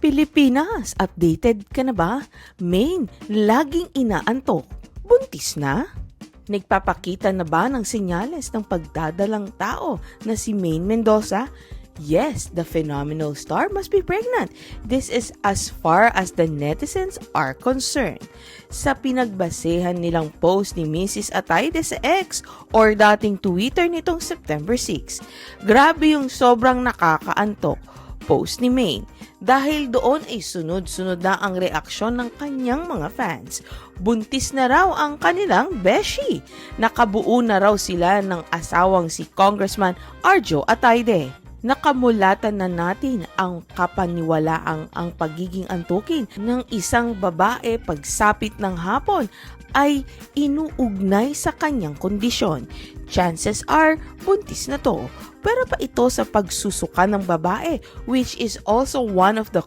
Pilipinas, updated ka na ba? Maine, laging inaantok. Buntis na? Nagpapakita na ba ng senyales ng pagdadalang tao na si Maine Mendoza? Yes, the phenomenal star must be pregnant. This is as far as the netizens are concerned. Sa pinagbasehan nilang post ni Mrs. Atayde sa X or dating Twitter nitong September 6. Grabe yung sobrang nakakaantok post ni Maine. Dahil doon ay sunod-sunod na ang reaksyon ng kanyang mga fans. Buntis na raw ang kanilang beshi. Nakabuo na raw sila ng asawang si Congressman Arjo Atayde. Nakamulatan na natin ang kapaniwalaang ang pagiging antukin ng isang babae pagsapit ng hapon ay inuugnay sa kanyang kondisyon. Chances are, buntis na to. Pero pa ito sa pagsusuka ng babae, which is also one of the